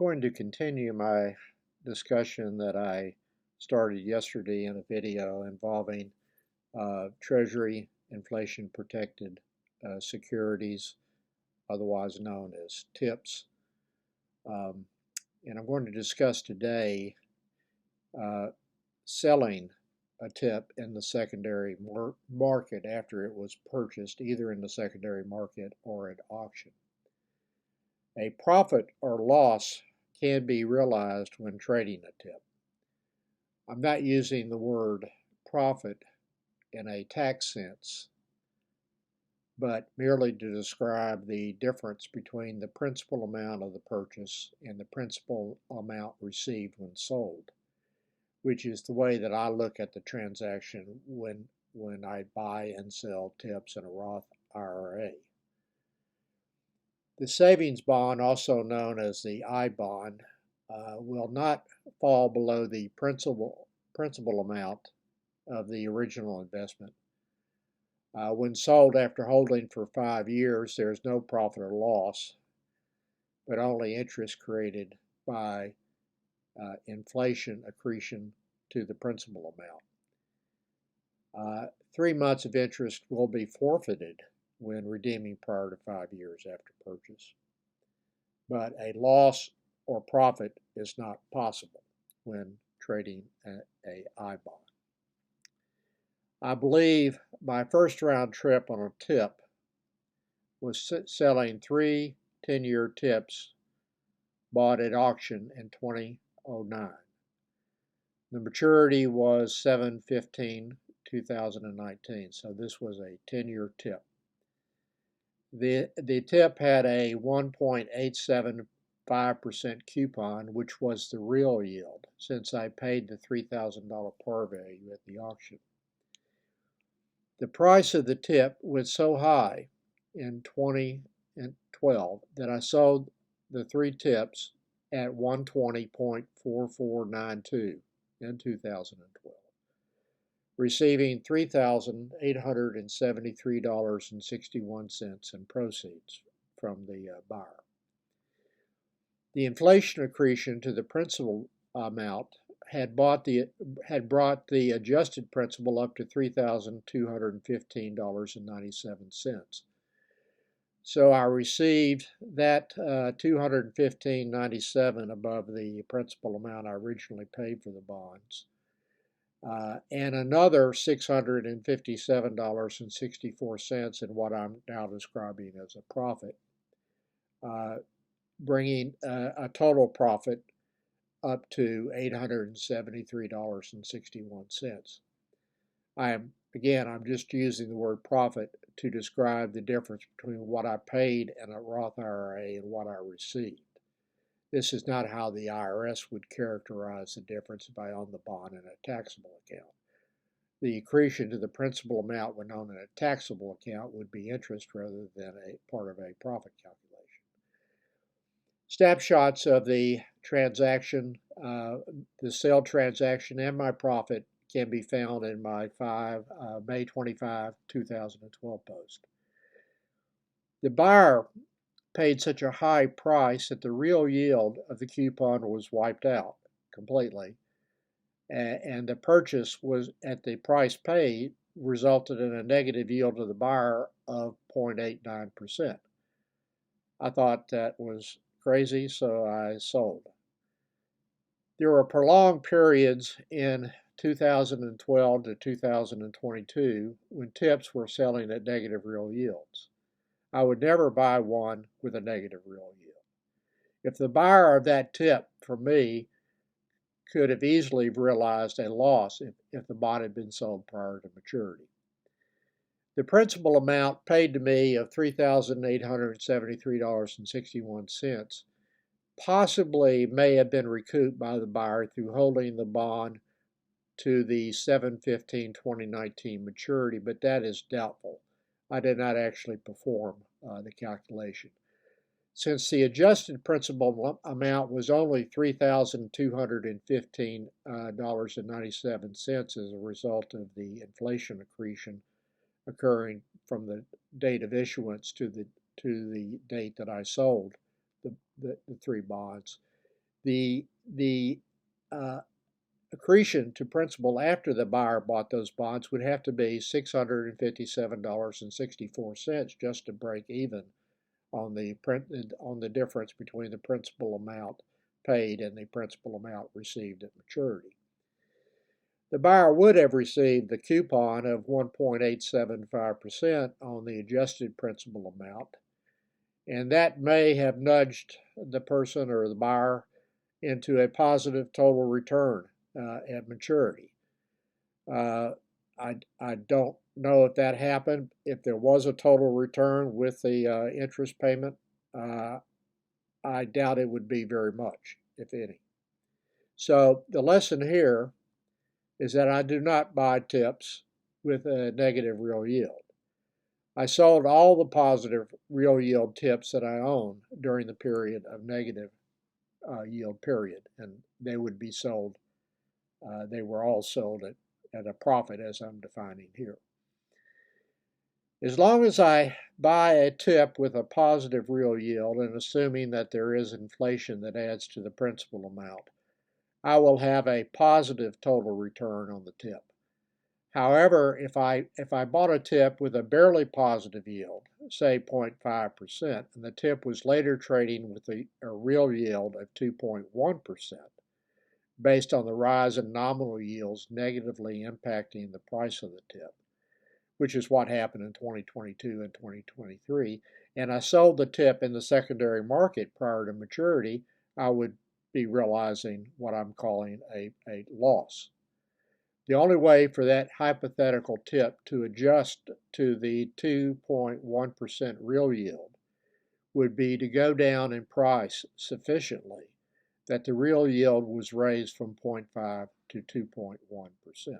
going to continue my discussion that I started yesterday in a video involving Treasury inflation protected securities, otherwise known as TIPS. And I'm going to discuss today uh, selling a TIP in the secondary market after it was purchased, either in the secondary market or at auction. A profit or loss can be realized when trading a TIP. I'm not using the word profit in a tax sense, but merely to describe the difference between the principal amount of the purchase and the principal amount received when sold, which is the way that I look at the transaction when I buy and sell TIPS in a Roth IRA. The savings bond, also known as the I bond, will not fall below the principal amount of the original investment. When sold after holding for 5 years, there's no profit or loss, but only interest created by inflation accretion to the principal amount. 3 months of interest will be forfeited when redeeming prior to 5 years after purchase. But a loss or profit is not possible when trading a I bond. I believe my first round trip on a TIP was selling 3 10-year TIPS bought at auction in 2009. The maturity was 7/15/2019, so this was a 10-year TIP. The TIP had a 1.875% coupon, which was the real yield, since I paid the $3,000 par value at the auction. The price of the TIP was so high in 2012 that I sold the 3 TIPS at 120.4492 in 2012. Receiving $3,873.61 in proceeds from the buyer. The inflation accretion to the principal amount had brought the adjusted principal up to $3,215.97. So I received that $215.97 above the principal amount I originally paid for the bonds. And another $657.64 in what I'm now describing as a profit, bringing a total profit up to $873.61. I'm just using the word profit to describe the difference between what I paid in a Roth IRA and what I received. This is not how the IRS would characterize the difference if I own the bond in a taxable account. The accretion to the principal amount when owned in a taxable account would be interest rather than a part of a profit calculation. Snapshots of the transaction, the sale transaction, and my profit can be found in my May 25, 2012 post. The buyer paid such a high price that the real yield of the coupon was wiped out completely, and the purchase was at the price paid resulted in a negative yield to the buyer of 0.89%. I thought that was crazy, so I sold. There were prolonged periods in 2012 to 2022 when TIPS were selling at negative real yields. I would never buy one with a negative real yield. If the buyer of that TIP, for me, could have easily realized a loss if the bond had been sold prior to maturity. The principal amount paid to me of $3,873.61 possibly may have been recouped by the buyer through holding the bond to the 7/15/2019 maturity, but that is doubtful. I did not actually perform the calculation. Since the adjusted principal amount was only $3,215.97 as a result of the inflation accretion occurring from the date of issuance to the date that I sold the 3 bonds, the accretion to principal after the buyer bought those bonds would have to be $657.64 just to break even on the difference between the principal amount paid and the principal amount received at maturity. The buyer would have received the coupon of 1.875% on the adjusted principal amount, and that may have nudged the person or the buyer into a positive total return at maturity. I don't know if that happened. If there was a total return with the interest payment, I doubt it would be very much, if any. So the lesson here is that I do not buy TIPS with a negative real yield. I sold all the positive real yield TIPS that I own during the period of negative yield period, and they would be sold. They were all sold at a profit, as I'm defining here. As long as I buy a TIP with a positive real yield, and assuming that there is inflation that adds to the principal amount, I will have a positive total return on the TIP. However, if I bought a TIP with a barely positive yield, say 0.5%, and the TIP was later trading with a real yield of 2.1%, based on the rise in nominal yields negatively impacting the price of the TIP, which is what happened in 2022 and 2023, and I sold the TIP in the secondary market prior to maturity, I would be realizing what I'm calling a loss. The only way for that hypothetical TIP to adjust to the 2.1% real yield would be to go down in price sufficiently that the real yield was raised from 0.5 to 2.1%.